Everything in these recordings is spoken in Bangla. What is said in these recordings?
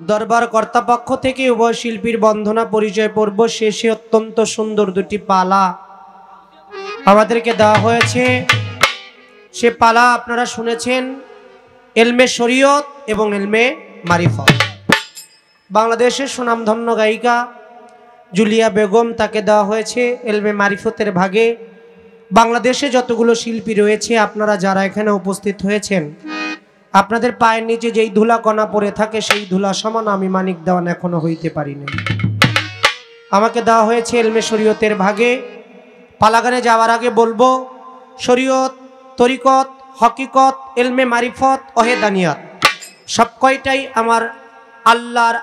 দরবার কর্তাপক্ষ থেকে উভয় শিল্পীর বন্দনা পরিচয় পর্ব শেষে অত্যন্ত সুন্দর দুটি পালা আমাদেরকে দেওয়া হয়েছে। সে পালা আপনারা শুনেছেন এলমে শরীয়ত এবং এলমে মারিফত। বাংলাদেশের সুনামধন্য গায়িকা জুলিয়া বেগম, তাকে দেওয়া হয়েছে এলমে মারিফতের ভাগে। বাংলাদেশে যতগুলো শিল্পী রয়েছে আপনারা যারা এখানে উপস্থিত হয়েছেন, আপনাদের পায়ের নিচে যেই ধুলা কণা পড়ে থাকে সেই ধুলা সমান আমি মানিক দেওয়ান এখনো হইতে পারিনি। আমাকে দেওয়া হয়েছে এলমে শরীয়তের ভাগে। পালাগানে যাওয়ার আগে বলবো, শরীয়ত, তরিকত, হকিকত, এলমে মারিফত, ওহেদানিয়াত সব কয়টাই আমার আল্লাহর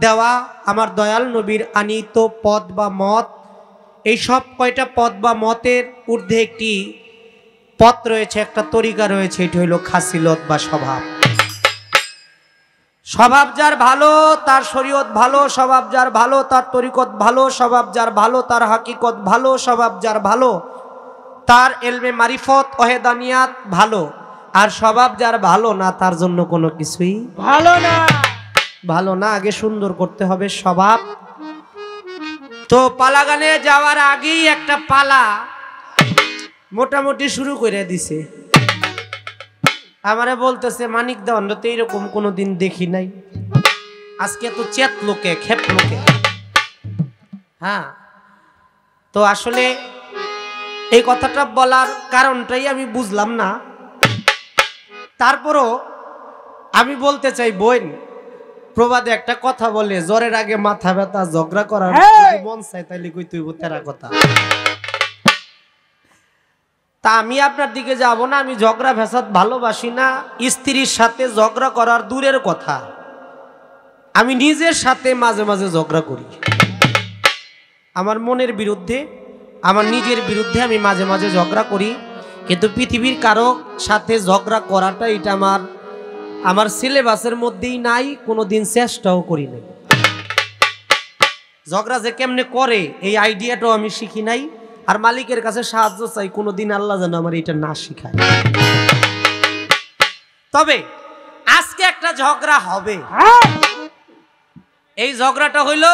দেওয়া, আমার দয়াল নবীর আনিত পদ বা মত। এই সব কয়টা পদ বা মতের ঊর্ধ্বে একটি পথ রয়েছে, একটা তরিকা রয়েছে, এটি হইল খাসিলত বা স্বভাব। স্বভাব যার ভালো তার শরীয়ত ভালো, স্বভাব যার ভালো তার তরিকত ভালো, স্বভাব যার ভালো তার হাকিকত ভালো, স্বভাব যার ভালো তার এলমে মারিফত ওহেদানিয়াত ভালো। আর স্বভাব যার ভালো না তার জন্য কোনো কিছুই ভালো না, ভালো না। আগে সুন্দর করতে হবে স্বভাব। তো পালাগানে যাওয়ার আগেই একটা পালা মোটামুটি শুরু করে দিছে। আমারে বলতেছে, মানিক দেওয়ান তো এইরকম কোনোদিন দেখি নাই, আজকে তো চেত লোকে খেপ লোকে। হ্যাঁ, তো আসলে এই কথাটা বলার কারণটাই আমি বুঝলাম না। তারপরও আমি বলতে চাই, বোন প্রবাদে একটা কথা বলে, জ্বরের আগে মাথা ব্যথা, ঝগড়া করার মন চাই তাইলে কই তুই তেরা কথা। তা আমি আপনার দিকে যাব না, আমি ঝগড়া ফ্যাসাদ ভালোবাসি না। স্ত্রীর সাথে ঝগড়া করার দূরের কথা, আমি নিজের সাথে মাঝে মাঝে ঝগড়া করি। আমার মনের বিরুদ্ধে, আমার নিজের বিরুদ্ধে আমি মাঝে মাঝে ঝগড়া করি। কিন্তু পৃথিবীর কারো সাথে ঝগড়া করাটা এটা আমার সিলেবাসের মধ্যেই নাই, কোনোদিন চেষ্টাও করি নাই। ঝগড়া যে কেমনে করে এই আইডিয়াটাও আমি শিখি নাই। আর মালিকের কাছে সাহায্য চাই, কোনোদিন আল্লাহ যেন আমার এটা না শিখায়। তবে আজকে একটা ঝগড়া হবে। এই ঝগড়াটা হইল,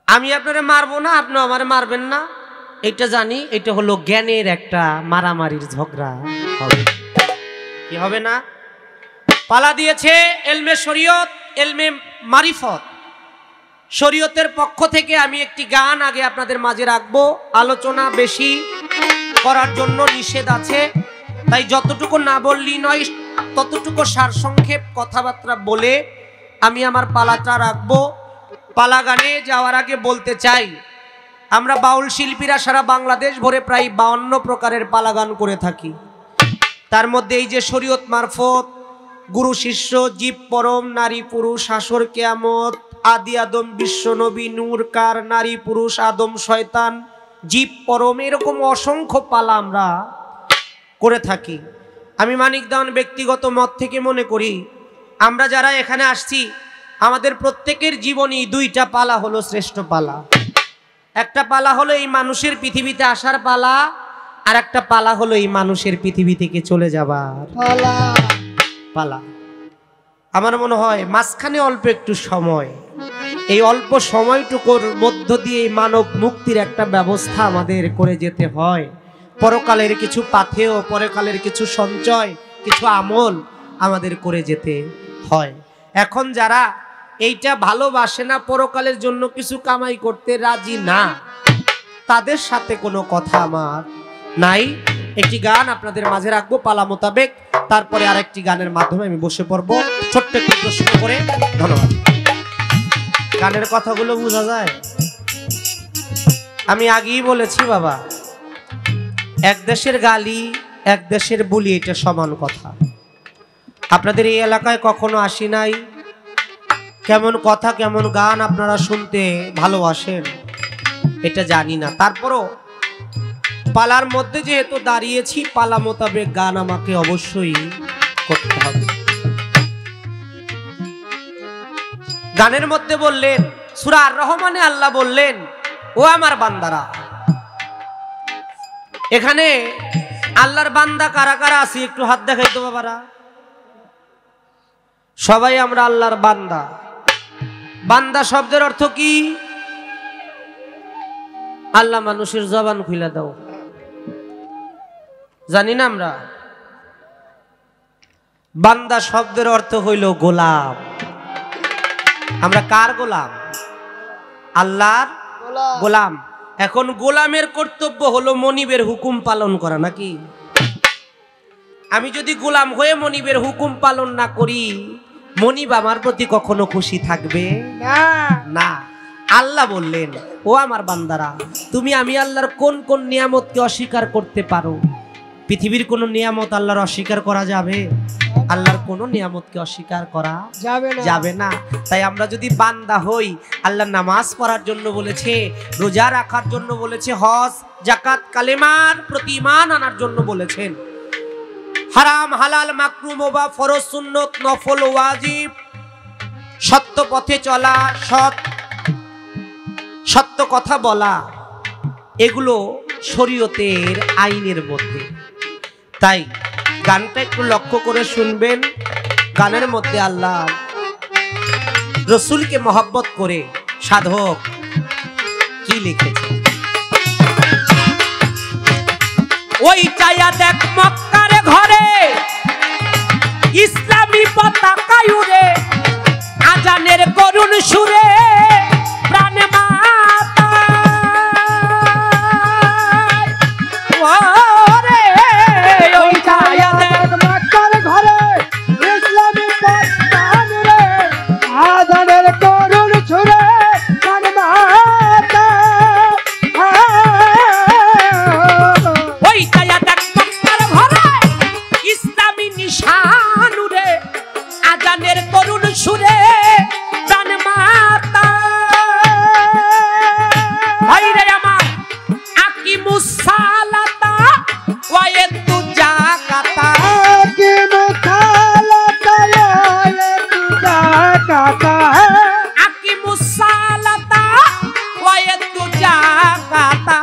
আমি আপনারে মারবো না, আপনি আমার মারবেন না, এটা জানি। এটা হলো জ্ঞানের একটা মারামারির ঝগড়া হবে। কি হবে না? পালা দিয়েছে এলমে শরীয়ত, এলমে মারিফত। শরীয়তের পক্ষ থেকে আমি একটি গান আগে আপনাদের মাঝে রাখবো। আলোচনা বেশি করার জন্য নিষেধ আছে, তাই যতটুকু না বললেই নয় ততটুকু সারসংক্ষেপ কথাবার্তা বলে আমি আমার পালাটা রাখবো। পালা গানে যাওয়ার আগে বলতে চাই, আমরা বাউল শিল্পীরা সারা বাংলাদেশ ভরে প্রায় 52 প্রকারের পালা গান করে থাকি। তার মধ্যে এই যে শরীয়ত মারফত, গুরু শিষ্য, জীব পরম, নারী পুরুষ, হাসর কিয়ামত, আদি আদম, বিশ্ব নবী, নূর কার, নারী পুরুষ, আদম শয়তান, জীব পরম, এরকম অসংখ্য পালা আমরা করে থাকি। আমি মানিক দেওয়ান ব্যক্তিগত মত থেকে মনে করি, আমরা যারা এখানে আসছি আমাদের প্রত্যেকের জীবনী দুইটা পালা হলো শ্রেষ্ঠ পালা। একটা পালা হলো এই মানুষের পৃথিবীতে আসার পালা, আর একটা পালা হলো এই মানুষের পৃথিবী থেকে চলে যাবার পালা। আমার মনে হয় মাঝখানে অল্প একটু সময়, এই অল্প সময়টুকুর মধ্য দিয়ে মানব মুক্তির একটা ব্যবস্থা আমাদের করে যেতে হয়। পরকালের কিছু পাথেয়, পরকালের কিছু সঞ্চয়, কিছু আমল আমাদের করে যেতে হয়। এখন যারা এইটা ভালোবাসে না, পরকালের জন্য কিছু কামাই করতে রাজি না, তাদের সাথে কোনো কথা আমার নাই। একটি গান আপনাদের মাঝে রাখবো পালা মোতাবেক, তারপরে আরেকটি গানের মাধ্যমে আমি বসে পড়বো ছোট্ট একটি প্রশ্ন করে। ধন্যবাদ। গানের কথাগুলো বোঝা যায়। আমি আগেই বলেছি বাবা, এক দেশের গালি এক দেশের বুলি, এটা সমান কথা। আপনাদের এই এলাকায় কখনো আসি নাই, কেমন কথা কেমন গান আপনারা শুনতে ভালোবাসেন এটা জানি না। তারপরও পালার মধ্যে যেহেতু দাঁড়িয়েছি, পালা মোতাবেক গান আমাকে অবশ্যই করতে হবে। গানের মধ্যে বললেন, সূরা আর রহমানে আল্লাহ বললেন, ও আমার বান্দারা। এখানে আল্লাহর বান্দা কারা কারা আছি একটু হাত দেখাই তো বাবারা। সবাই আমরা আল্লাহর বান্দা। বান্দা শব্দের অর্থ কি? আল্লাহ মানুষের জবান খুলে দাও, জানি না আমরা। বান্দা শব্দের অর্থ হইল গোলাম। আমরা কার গোলাম? আল্লাহর গোলাম। এখন গোলামের কর্তব্য হলো মনিবের হুকুম পালন করা, নাকি? আমি যদি গোলাম হয়ে মনিবের হুকুম পালন না করি, মনিব আমার প্রতি কখনো খুশি থাকবে না। আল্লাহ বললেন, ও আমার বান্দারা, তুমি আমি আল্লাহর কোন কোন নিয়ামতকে অস্বীকার করতে পারো? পৃথিবীর কোন নিয়ামত আল্লাহর অস্বীকার করা যাবে? আল্লাহর কোন নিয়ামতকে অস্বীকার করা যাবে না। তাই আমরা যদি বান্দা হই, আল্লাহ নামাজ পড়ার জন্য বলেছে, রোজা রাখার জন্য বলেছে, হজ যাকাত কালেমার প্রতি ঈমান আনার জন্য বলেছেন। হারাম হালাল মাকরুহ মুবাহ ফরজ সুন্নত নফল ওয়াজিব, সত্য পথে চলা, সত্য কথা বলা, এগুলো শরীয়তের আইনের মধ্যে। তাই গানটা একটু লক্ষ্য করে শুনবেন। গানের মধ্যে আল্লাহ রসুলকে মহব্বত করে সাধক কি লিখেছে? ওই চায়া দেখ মক্কার ঘরে ইসলামী পতাকা উড়ে, আজানের করুণ সুরে প্রাণ মাতা। ওরে ওই চায়া দেখ মক্কার ঘরে ইসলামী পতাকা উড়ে, আজানের করুণ সুরে প্রাণ মাতা। ওই চায়া দেখ মক্কার ঘরে ইসলামী নিশান উড়ে, আজানের করুণ সুরে প্রাণ মাতা। ভাইরে আমার আকিমুস সালাতা ওয়া ইয়াতু যাকাতা, আকিমুস সালাতা ওয়া ইয়াতু যাকাতা, আকিমুস সালাতা ওয়া ইয়াতু যাকাতা।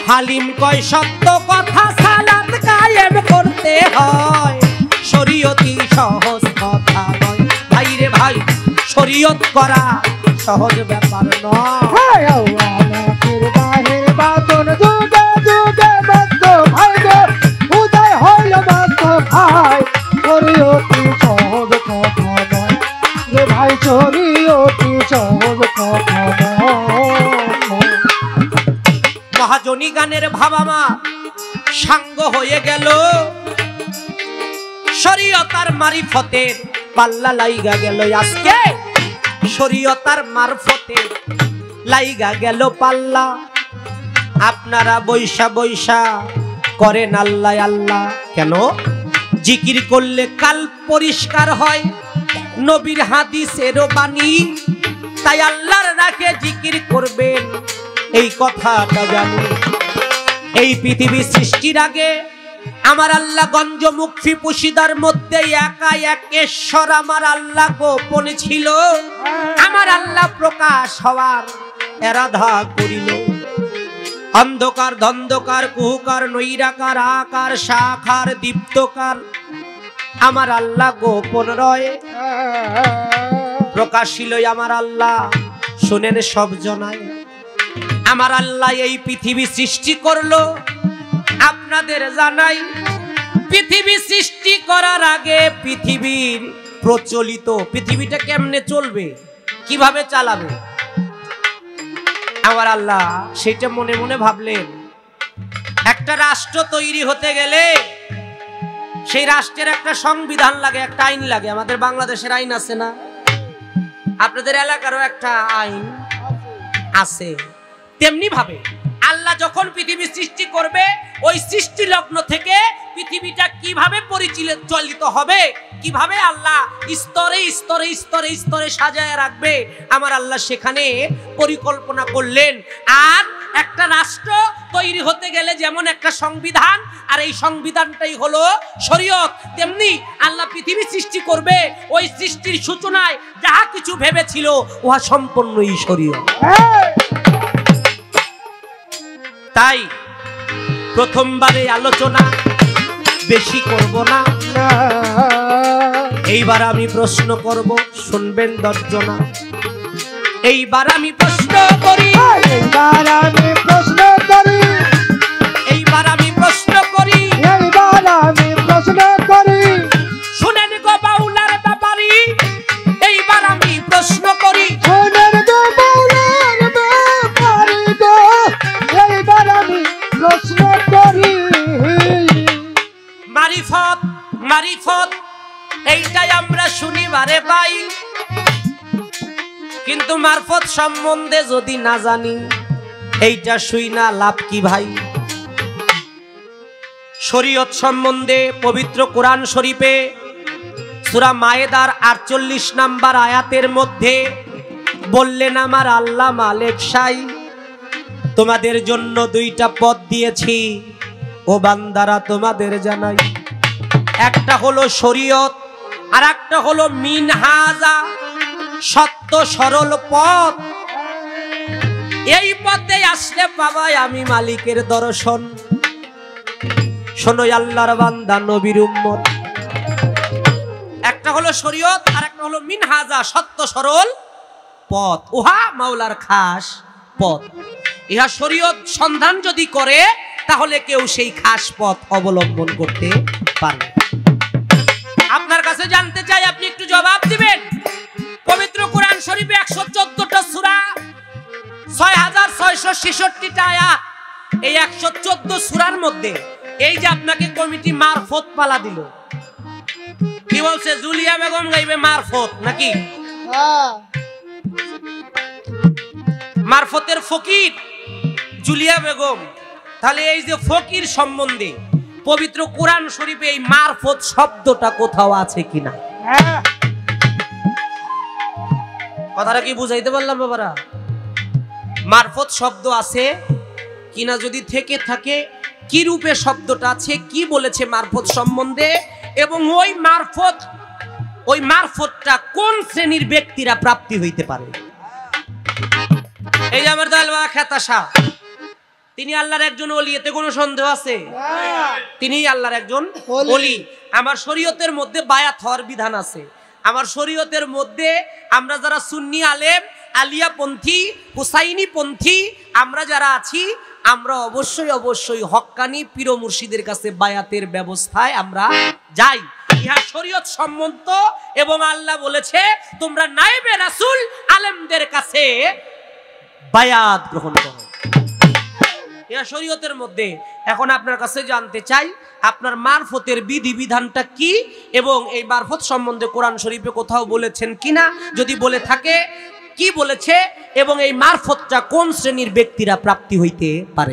হালিম কয় সত্য কথা, সালাত কায়েম করতে হয়, শরীয়তি সহজ কথা নয়। ভাইরে ভাই, শরীয়ত করা সহজ ব্যাপার নয়। উদয় হইল মাত্র ভাই, শরীয়তি সহজ কথা নয় রে ভাই, শরীয়তি সহজ কথা নয়। মহাজনী গানের ভাবামা সাঙ্গ হয়ে গেল, শরীয়তার মারিফতের পাল্লা লাইগা গেল। আজকে শরীয়তার মারফতে লাইগা গেল পাল্লা। আপনারা বৈশা বৈশা করেন আল্লাহ আল্লাহ কেন? জিকির করলে কাল পরিষ্কার হয়, নবীর হাদিসেরও বাণী। তাই আল্লাহর রাখে জিকির করবেন, এই কথাটা জানি। এই পৃথিবী সৃষ্টির আগে আমার আল্লাহ গঞ্জ মুখী পুশিদার মধ্যে একা একেশ্বর আমার আল্লাহ গোপনে ছিল। আমার আল্লাহ প্রকাশ হওয়ার এরাধা করিল। অন্ধকার ধন্ধকার কুহুকার নৈরাকার আকার সাকার দীপ্তকার আমার আল্লাহ গোপন রয়ে প্রকাশিল। আমার আল্লাহ শুনেন সব জনায়। আমার আল্লাহ এই পৃথিবী সৃষ্টি করলো, আপনাদের জানাই। পৃথিবী সৃষ্টি করার আগে পৃথিবীর প্রচলিত, পৃথিবীটা কেমনে চলবে, কিভাবে চালাবে, আমার আল্লাহ সেটা মনে মনে ভাবলেন। একটা রাষ্ট্র তৈরি হতে গেলে সেই রাষ্ট্রের একটা সংবিধান লাগে, একটা আইন লাগে। আমাদের বাংলাদেশের আইন আছে না? আপনাদের এলাকারও একটা আইন আছে। তেমনি ভাবে আল্লাহ যখন পৃথিবী সৃষ্টি করবে, ওই সৃষ্টি লগ্ন থেকে পৃথিবীটা কিভাবে পরিচালিত হবে, কিভাবে আল্লাহ স্তরে স্তরে স্তরে স্তরে সাজায় রাখবে, আমার আল্লাহ সেখানে পরিকল্পনা করলেন। আর একটা রাষ্ট্র তৈরি হতে গেলে যেমন একটা সংবিধান, আর এই সংবিধানটাই হলো শরীয়ত, তেমনি আল্লাহ পৃথিবী সৃষ্টি করবে, ওই সৃষ্টির সূচনায় যাহা কিছু ভেবেছিল উহা সম্পূর্ণই শরীয়ত। তাই প্রথমবারে আলোচনা বেশি করব না, এইবার আমি প্রশ্ন করব, শুনবেন দর্জনা। এইবার আমি প্রশ্ন করি, এইবার আমি প্রশ্ন করি, এইবার আমি প্রশ্ন করি, এইবার আমি প্রশ্ন করি, শুনেন গো বাউলার ব্যাপারী, এইবার আমি প্রশ্ন করি, শোনেন গো বাউলার ব্যাপারী গো, এইবার আমি প্রশ্ন করি। মারিফত মারিফত এইটাই আমরা শুনিবারে পাই, কিন্তু মারফত সম্বন্ধে যদি না জানি এইটা শুই না লাভ কি ভাই? শরীয়ত সম্বন্ধে পবিত্র কোরআন শরীফে সূরা মায়েদার ৪৮ নম্বর আয়াতের মধ্যে বললেন, আমার আল্লাহ মালিক সাই তোমাদের জন্য দুইটা পথ দিয়েছি, ও বান্দারা তোমাদের জানাই। একটা হলো শরীয়ত, আর একটা হলো মিনহাজা, সত্য সরল পথ। এই পথে আসলে পাবাই আমি মালিকের দর্শন। শোনো আল্লাহর বান্দা নবীর উম্মত, একটা হলো শরীয়ত আর একটা হলো মিনহাজা, সত্য সরল পথ। উহা মাওলার খাস পথ। ইহা শরীয়ত সন্ধান যদি করে তাহলে কেউ সেই খাস পথ অবলম্বন করতে পারে। আপনার কাছে জানতে চাই, আপনি একটু জবাব দিবেন। পবিত্র কোরআন শরীফে 114টা সূরা, 6666টা আয়াত। এই 114 সূরার মধ্যে এই যে আপনাকে কমিটি মারফত পালা দিল, কি বলছে? জুলিয়া বেগম গাইবে মারফত নাকি? মারফতের ফকির জুলিয়া বেগম। তাহলে এই যে ফকির সম্বন্ধে পবিত্র কোরআন শরীফে এই মারফত শব্দটা কোথাও আছে কিনা? কথাটা কি বুঝাইতে পারলাম বাবারা? মারফত শব্দ আছে কিনা, যদি থেকে থাকে কি রূপে শব্দটা আছে, কি বলেছে মারফত সম্বন্ধে, এবং ওই মারফতটা কোন শ্রেণীর ব্যক্তিরা প্রাপ্তি হইতে পারে। এই যে আমার দালবা খেতাশা, তিনি আল্লাহর একজন ওলি, এতে কোনো সন্দেহ আছে? তিনি আল্লাহর একজন ওলি। আমার শরীয়তের মধ্যে বায়াত হওয়ার বিধান আছে। আমার শরীয়তের মধ্যে আমরা যারা সুন্নি আলেম, আলিয়া পন্থী, হুসাইনি পন্থী আমরা যারা আছি, আমরা অবশ্যই অবশ্যই হক্কানি পীর মুর্শিদের কাছে বায়াতের ব্যবস্থায় আমরা যাই। ইহা শরীয়ত সম্মত, এবং আল্লাহ বলেছে তোমরা নায়েবে রাসূল আলেমদের কাছে বায়াত গ্রহণ করো। ইহা শরীয়তের মধ্যে। এখন আপনার কাছে জানতে চাই, আপনার মারফতের বিধি বিধানটা কি, এবং এই মারফত সম্বন্ধে কোরআন শরীফে কোথাও বলেছেন কিনা? যদি বলে থাকে কি বলেছে, এবং এই মারফতটা কোন শ্রেণীর ব্যক্তিরা প্রাপ্তি হইতে পারে?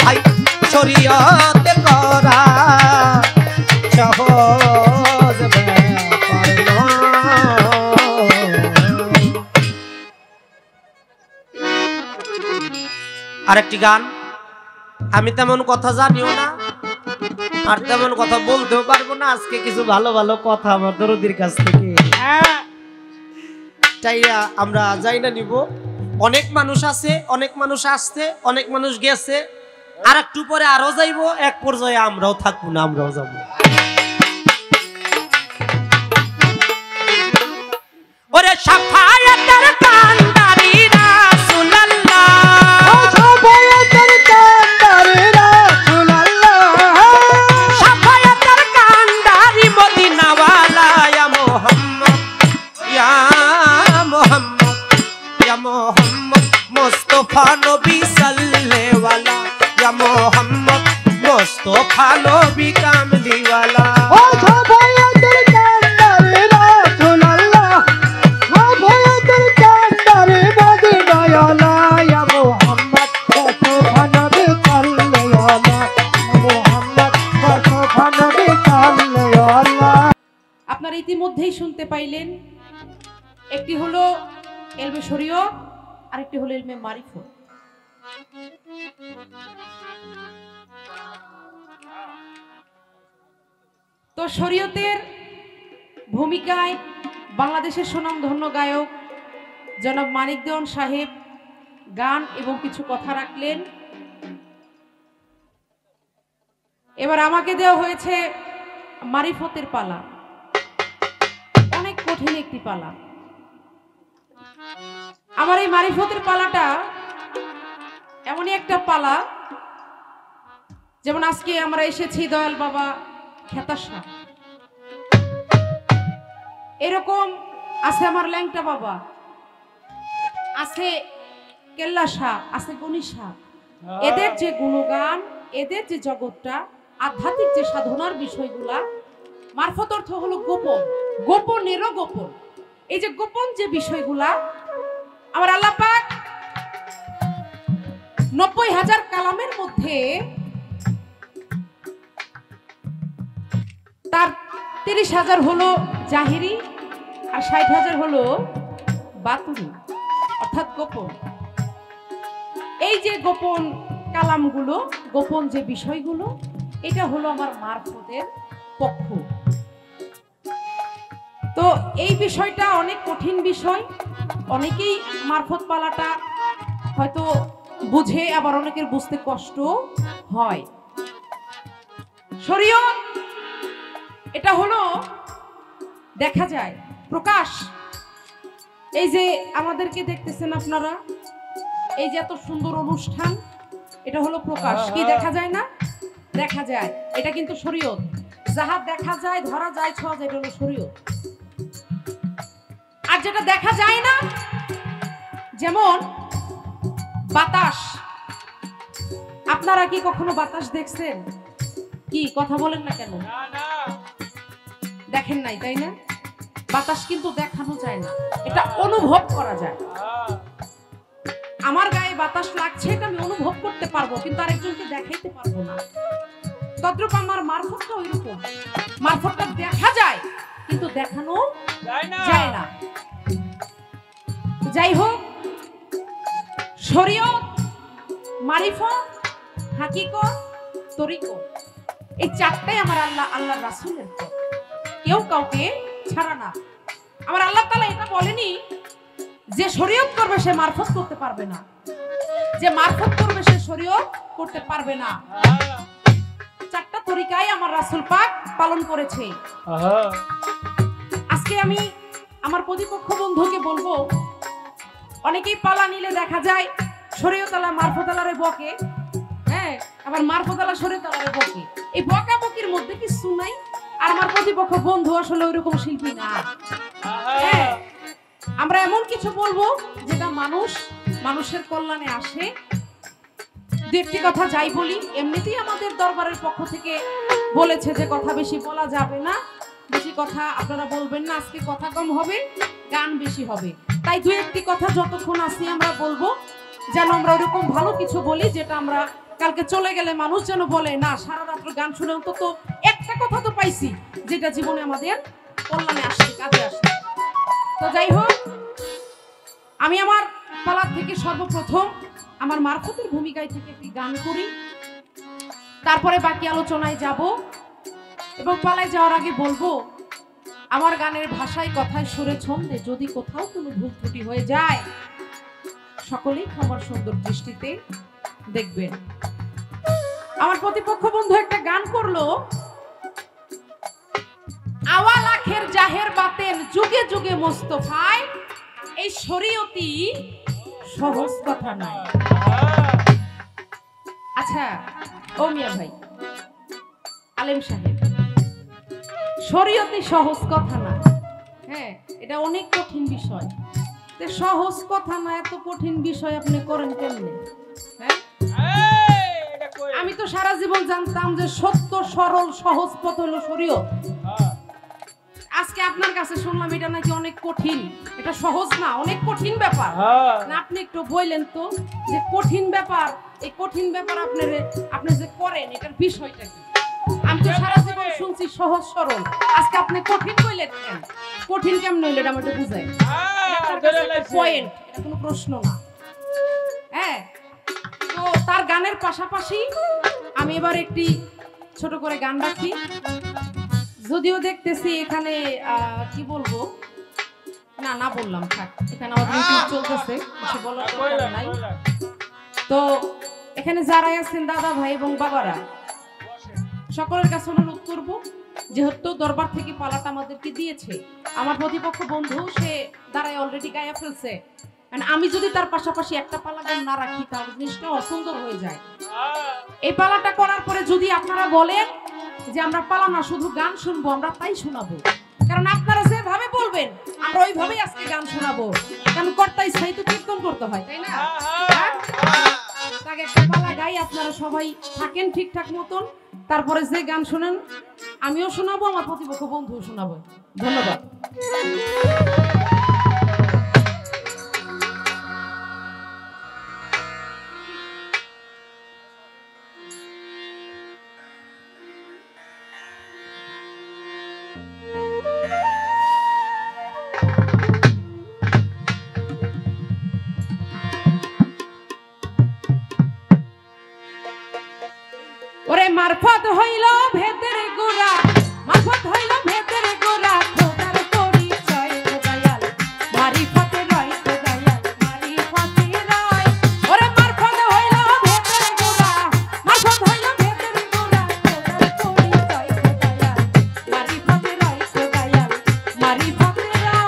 ভাই শরীয়ত করা সহজ ব্যাপার নয়। আরেকটি গান, আমি তেমন কথা জানিও না আর তেমন কথা বলতেও পারবো না। আজকে কিছু ভালো ভালো কথা আমার দরদির কাছ থেকে চাইয়া আমরা যাই না নিব। অনেক মানুষ আছে, অনেক মানুষ আসছে, অনেক মানুষ গেছে, আর একটু পরে আরো যাইবো, এক পর্যায়ে আমরাও থাকবো না, আমরাও যাবো। ওরে সাফায়াতের কান্দারি রাসূলুল্লাহ, ও সাফায়াতের কান্দারি রাসূলুল্লাহ, সাফায়াতের কান্দারি মদিনাওয়ালা, ইয়া মুহাম্মদ ইয়া মুহাম্মদ ইয়া মুহাম্মদ মুস্তাফা নবী সাল্লাল্লাহু আলাইহি ইয়া মুহাম্মদ মুস্তাফা নবী কামলিওয়ালা। ও সাফায়াতের কান্দারি রাসূলুল্লাহ, সাফায়াতের কান্দারি মদিনাওয়ালা, ইয়া মুহাম্মদ মুস্তাফা নবী কামলিওয়ালা, মুহাম্মদ মুস্তাফা নবী কামলিওয়ালা। আপনারা ইতিমধ্যেই শুনতে পাইলেন, একটি হলো ইলমে শরীয়ত, আরেকটি হলো ইলমে মারিফত। তো শরীয়তের ভূমিকায় বাংলাদেশের সুনামধন্য গায়ক জনাব মানিক দেওয়ান সাহেব গান এবং কিছু কথা রাখলেন। এবার আমাকে দেওয়া হয়েছে মারিফতের পালা, অনেক কঠিন একটি পালা। আমার এই মারিফতের পালাটা এমনই একটা পালা, যেমন আজকে আমরা এসেছি দয়াল বাবা খেতা শাহ, এরকম আছে আমার ল্যাংটা বাবা, আছে কেল্লা শাহ, আছে গনি শাহ। এদের যে গুণগান, এদের যে জগৎটা, আধ্যাত্মিক যে সাধনার বিষয়গুলা, মারফত অর্থ হলো গোপন, গোপনেরও গোপন। এই যে গোপন যে বিষয়গুলা আমার আল্লাহ পাক 90,000 কালামের মধ্যে তার 30,000 হলো জাহিরি আর 60,000 হলো বাতুনি, অর্থাৎ গোপন। এই যে গোপন কালামগুলো, গোপন যে বিষয়গুলো, এটা হলো আমার মারফতের পক্ষ। তো এই বিষয়টা অনেক কঠিন বিষয়, অনেকেই মারফত পালাটা হয়তো বুঝে, আবার অনেকের বুঝতে কষ্ট হয়। শরীয়ত এটা হলো দেখা যায় প্রকাশ। এই যে আমাদেরকে দেখতেছেন আপনারা, এই যে এত সুন্দর অনুষ্ঠান, এটা হলো প্রকাশ। কি দেখা যায় না? দেখা যায়। এটা কিন্তু শরীয়ত। যাহা দেখা যায়, ধরা যায়, ছোঁয়া যায়, এটা হলো শরীয়ত। আর যেটা দেখা যায় না, যেমন বাতাস, আপনারা কি কখনো বাতাস দেখছেন? কি কথা বলেন না কেন? দেখেন নাই, তাই না? বাতাস কিন্তু দেখানো যায় না, এটা অনুভব করা যায়। আমার গায়ে বাতাস লাগছে, এটা আমি অনুভব করতে পারবো, কিন্তু আরেকজনকে দেখাইতে পারবো না। তদ্রূপ আমার মারফতটা ওইরকম, মারফতটা দেখা যায় কিন্তু দেখানো যায় না। যাই হোক, শরীয়ত, মারিফত, হাকিকত, তরিকত, এই চারটাই আমার আল্লাহ রাসূলের পথ, কেউ কাউকে ছাড়া না। আমার আল্লাহ তাআলা এটা বলেনি যে শরীয়ত করবে সে মারফত করতে পারবে না, যে মারফত করবে সে শরীয়ত করতে পারবে না। চারটা তরিকায় আমার রাসূল পাক পালন করেছে। আজকে আমি আমার প্রতিপক্ষ বন্ধুকে বলবো, অনেকেই পালা নিলে দেখা যায় শরীয়ত আলা মারফত আলারে বকে, হ্যাঁ, আবার মারফত আলা শরীয়ত আলারে বকে। এই বকাবকির মধ্যে কিছু নাই। আর আমার প্রতিপক্ষ বন্ধু আসলে ওইরকম শিল্পী না। হ্যাঁ, আমরা এমন কিছু বলবো যেটা মানুষের কল্যাণে আসে। দু একটি কথা যাই বলি, এমনিতেই আমাদের দরবারের পক্ষ থেকে বলেছে যে কথা বেশি বলা যাবে না, বেশি কথা আপনারা বলবেন না, আজকে কথা কম হবে, গান বেশি হবে। তাই দু একটি কথা যতক্ষণ আসি আমরা বলবো, যেন আমরা ওরকম ভালো কিছু বলি যেটা আমরা কালকে চলে গেলে মানুষ যেন বলে না সারা রাত্র গান শুনে অন্তত একটা কথা তো পাইছি যেটা জীবনে আমাদের কল্যাণে আসে, কাজে আসে। তো যাই হোক, আমি আমার পালা থেকে সর্বপ্রথম আমার মারফতের ভূমিকায় থেকে একটি গান করি, তারপরে বাকি আলোচনায় যাব। এবং পালায় যাওয়ার আগে বলবো, আমার গানের ভাষায়, কথায়, সুরে, ছন্দে যদি কোথাও কোনো ভুল ত্রুটি হয়ে যায়, সকলেই ক্ষমার সুন্দর দৃষ্টিতে দেখবেন। আমার প্রতিপক্ষ বন্ধু একটা গান করলো, আওয়াল আখের জাহের বাতেন যুগে যুগে মোস্তফায়, এই শরীয়তি সহজ কথা নয়। আচ্ছা ও মিয়া ভাই, আলেম সাহেব, শরীয়তি সহজ কথা না, হ্যাঁ, এটা অনেক কঠিন বিষয়। সহজ কথা না, এত কঠিন বিষয় আপনি করেন কেমনে? হ্যাঁ, আমি তো সারা জীবন জানতাম যে সত্য, সরল, সহজ পথ হলো শরীয়ত। আজকে আপনার কাছে শুনলাম এটা নাকি অনেক কঠিন, এটা সহজ না, অনেক কঠিন ব্যাপার। না, আপনি একটু বললেন তো যে কঠিন ব্যাপার, এই কঠিন ব্যাপার আপনি যে করেন এটার বিষয়টা কি? আমি তো সারা জীবন শুনছি সহজ সরল, আজকে আপনি কঠিন কইলেন কেন? কঠিন কেমন হইলে এটা আমাকে বুঝাই। পয়েন্ট, এটা কোনো প্রশ্ন না। হ্যাঁ, তো তার গানের পাশাপাশি আমি এবার একটি ছোট করে গান রাখি। যদিও দেখতেছি এখানে কি বলবো, না না বললাম থাক, এখানে আমার মিউজিক চলতেছে, কিছু বলার দরকার নাই। তো এখানে যারাই আছেন দাদা ভাই এবং বাবারা, সকলের কাছে অনুরোধ করব, যেহেতু দরবার থেকে পালাটা আমাদেরকে দিয়েছে, আমার প্রতিপক্ষ বন্ধু সে দাঁড়ায় অলরেডি গায়ে ফেলছে, আমি যদি তার পাশাপাশি একটা পালা গান না রাখি তাহলে জিনিসটা অসুন্দর হয়ে যায়। এই পালাটা করার পরে যদি আপনারা বলেন যে আমরা পালা না শুধু গান শুনবো, আমরা তাই শোনাবো, কারণ আপনারা যেভাবে বলবেন আমরা ওইভাবেই আজকে গান শোনাবো, কারণ কর্তাই সাই তো কীর্তন করতে হয়, তাই না? তাকে একটা পালা গাই, আপনারা সবাই থাকেন ঠিকঠাক মতন, তারপরে যে গান শোনেন আমিও শোনাবো, আমার প্রতিপক্ষ বন্ধুও শোনাবো। ধন্যবাদ। ওরে মারফত হইল ভেদের গোড়া, মারফত হইল ভেদের গোড়া, খোদার পরিচয় খোদায়াল মারিফতে রয়, খোদায়াল মারিফতে রয়। ওরে মারফত হইল ভেদের গোড়া, মারফত হইল ভেদের গোড়া, খোদার পরিচয় খোদায়াল মারিফতে রয়, খোদায়াল মারিফতে রয়।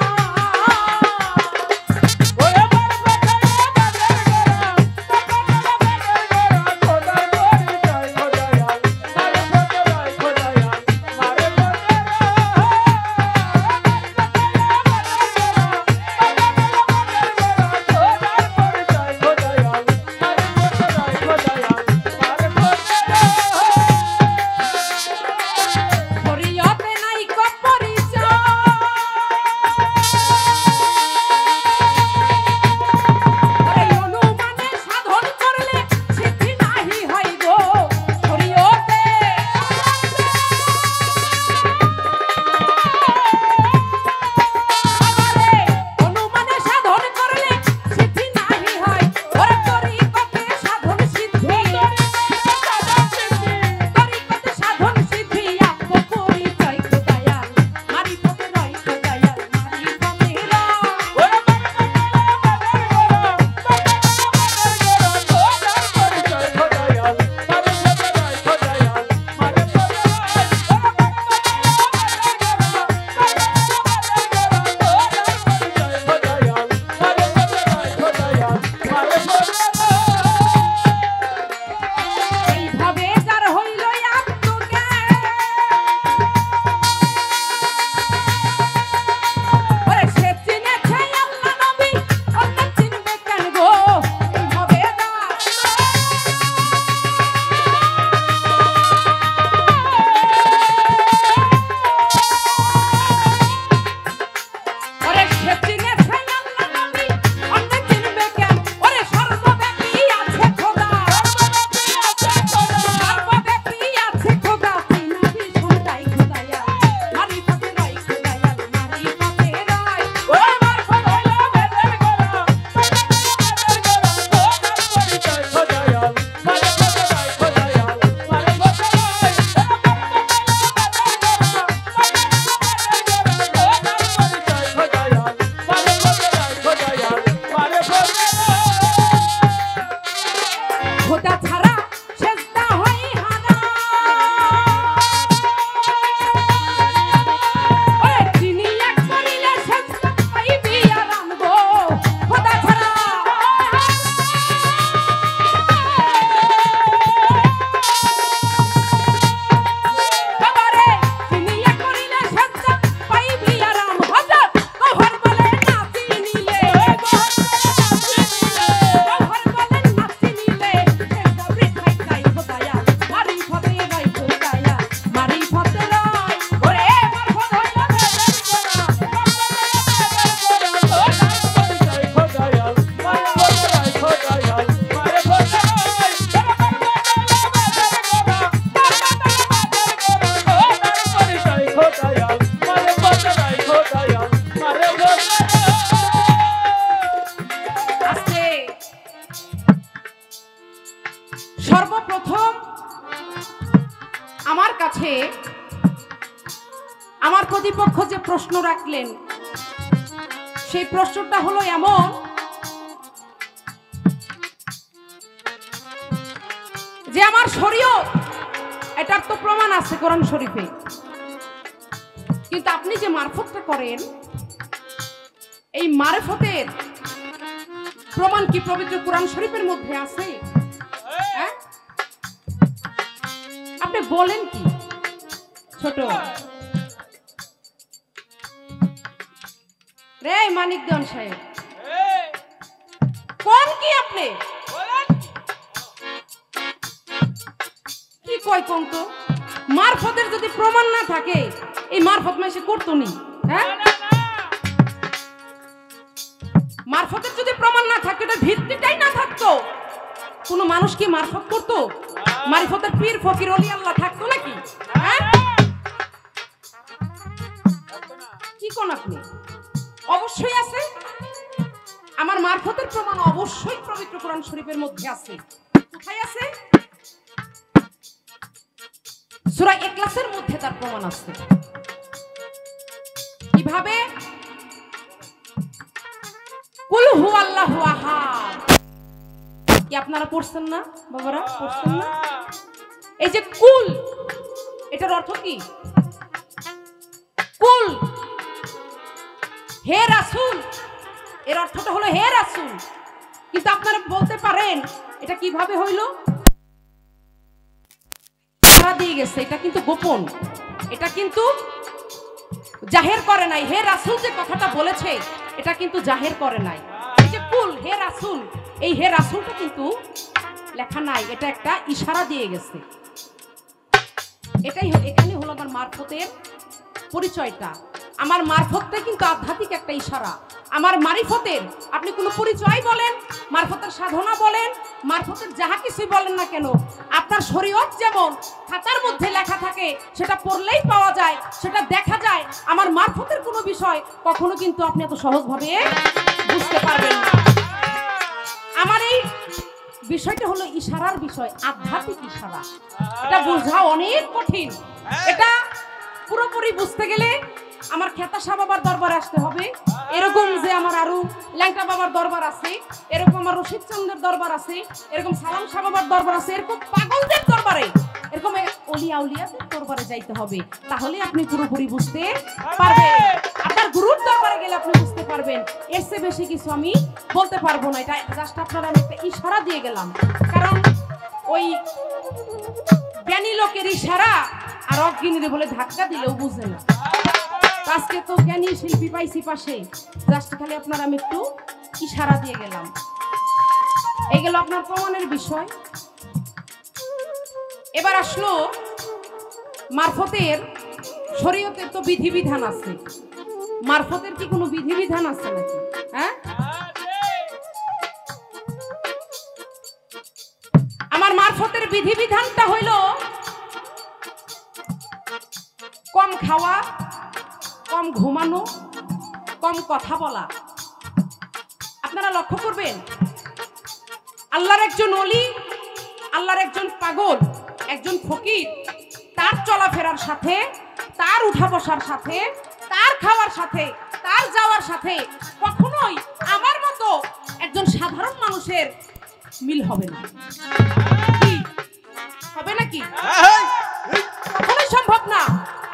কাছে আমার প্রতিপক্ষ যে প্রশ্ন রাখলেন সেই প্রশ্নটা হলো এমন যে আমার শরীয়ত, এটার তো প্রমাণ আছে কোরআন শরীফে, কিন্তু আপনি যে মারফতটা করেন এই মারফতের প্রমাণ কি পবিত্র কোরআন শরীফের মধ্যে আছে? হ্যাঁ, আপনি বলেন কি ছোট রে মানিক দেওয়ান সাহেব, কোন কি আপনি কি কয় কোন তো? মারফতের যদি প্রমাণ না থাকে এই মারফত মাসে করতো নি? হ্যাঁ, মারফতের যদি প্রমাণ না থাকতো, এটা ভিত্তিটাই না থাকতো, কোন মানুষ কি মারফত করতো? মারফতের পীর ফকির ওলি আল্লাহ থাকতো নাকি? হ্যাঁ, কি কোন আপনি? অবশ্যই আছে। আমার মারফতের প্রমাণ অবশ্যই পবিত্র কোরআন শরীফের মধ্যে আছে। কোথায় আছে? সূরা ইখলাসের মধ্যে তার প্রমাণ আছে। কিভাবে? কুল হুয়াল্লাহু আহাদ। কি আপনারা পড়ছেন না বাবারা? পড়ছেন না? এই যে কুল, এটার অর্থ কি? কুল, হে রাসূল, এর অর্থটা হলো হে রাসূল। কিন্তু আপনারা বলতে পারেন এটা কিভাবে হইলো? দিয়ে গেছে, এটা কিন্তু গোপন, এটা কিন্তু জাহের করে নাই। হে রাসূল যে কথাটা বলেছে এটা কিন্তু জাহের করে নাই। এই যে কুল হে রাসূল, এই হে রাসূলটা কিন্তু লেখা নাই, এটা একটা ইশারা দিয়ে গেছে। এটাই এখানে হলো আমার মারফতের পরিচয়টা। আমার মারফতটা কিন্তু আধ্যাত্মিক একটা ইশারা। আমার মারিফতের আপনি কোনো পরিচয় বলেন, মারফতের সাধনা বলেন, মারফতের যাহা কিছুই বলেন না কেন, আপনার শরীয়ত যেমন খাতার মধ্যে লেখা থাকে সেটা পড়লেই পাওয়া যায়, সেটা দেখা যায়। আমার মারফতের কোনো বিষয় কখনো কিন্তু আপনি এত সহজভাবে বুঝতে পারবেন না। আমার এই বিষয়টা হলো ইশারার বিষয়, আধ্যাত্মিক ইশারা। এটা বোঝা অনেক কঠিন। এটা পুরোপুরি বুঝতে গেলে আমার খেতা শাহ বাবার দরবারে আসতে হবে। এরকম যে আমার আরো ল্যাংটা বাবার দরবার আছে, এরকম আমার রশিদ চন্দ্রের দরবার আছে, এরকম সালাম শাহ বাবার দরবার আছে, এরকম পাগলদের দরবারে, এরকম ওলিয়া উলিয়াদের দরবারে যাইতে হবে। তাহলে আপনি পুরোপুরি বুঝতে পারবেন। আপনার গুরুর দরবারে গেলে আপনি বুঝতে পারবেন। এর চেয়ে বেশি কিছু আমি বলতে পারবো না। এটা জাস্ট আপনারা আমি একটা ইশারা দিয়ে গেলাম, কারণ ওই জ্ঞানী লোকের ইশারা আর অজ্ঞানীরে বলে ধাক্কা দিলেও বুঝে না। আজকে তো জ্ঞানী শিল্পী পাইছি পাশে, জাস্ট খালি আপনার আমি একটু ইশারা দিয়ে গেলাম। এই গেল আপনার প্রমাণের বিষয়। এবার আসলো মারফতের, শরীয়তের তো বিধিবিধান আছে। মারফতের কি কোনো বিধিবিধান আছে নাকি? হ্যাঁ, আমার মারফতের বিধিবিধানটা হইল কম খাওয়া, কম ঘুমানো, কম কথা বলা। আপনারা লক্ষ্য করবেন আল্লাহর একজন ওলি, আল্লাহর একজন পাগল, একজন ফকির, তার চলাফেরার সাথে, তার উঠা বসার সাথে, তার খাওয়ার সাথে, তার যাওয়ার সাথে কখনোই আমার মতো একজন সাধারণ মানুষের মিল হবে না। কি হবে নাকি? কখনোই সম্ভব না।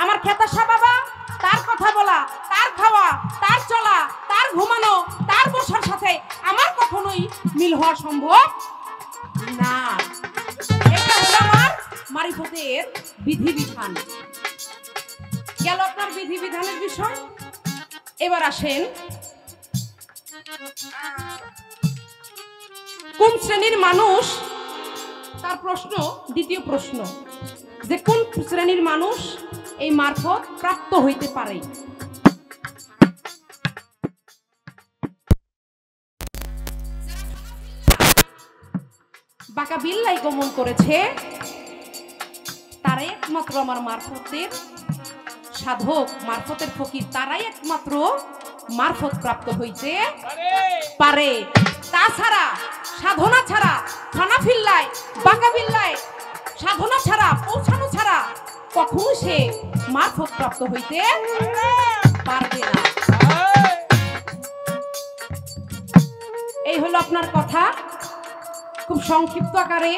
আমার খেতা শাহ বাবা, তার কথা বলা, তার খাওয়া, তার চলা, তার ঘুমানো, তার বসার সাথে আমার কখনোই মিল হওয়া সম্ভব না। এটা হলো আমার মারিফতের বিধিবিধান। গেল আপনার বিধিবিধানের বিষয়। এবার আসেন কোন শ্রেণীর মানুষ, তার প্রশ্ন, দ্বিতীয় প্রশ্ন যে কোন শ্রেণীর মানুষ এই মারফত প্রাপ্ত হইতে পারে। বাঁকা বিল্লাই গমন করেছে তারাই একমাত্র আমার মারফতের সাধক, মারফতের ফকির, তারাই একমাত্র মারফত প্রাপ্ত হইতে পারে। তাছাড়া সাধনা ছাড়া, খানাফিল্লায়, বাঁকা বিল্লায় সাধনা ছাড়া, পৌঁছানো ছাড়া কখনো সে মারফত প্রাপ্ত হইতে পারবে না। এই হলো আপনার কথা, খুব সংক্ষিপ্ত আকারে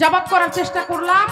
জবাব করার চেষ্টা করলাম।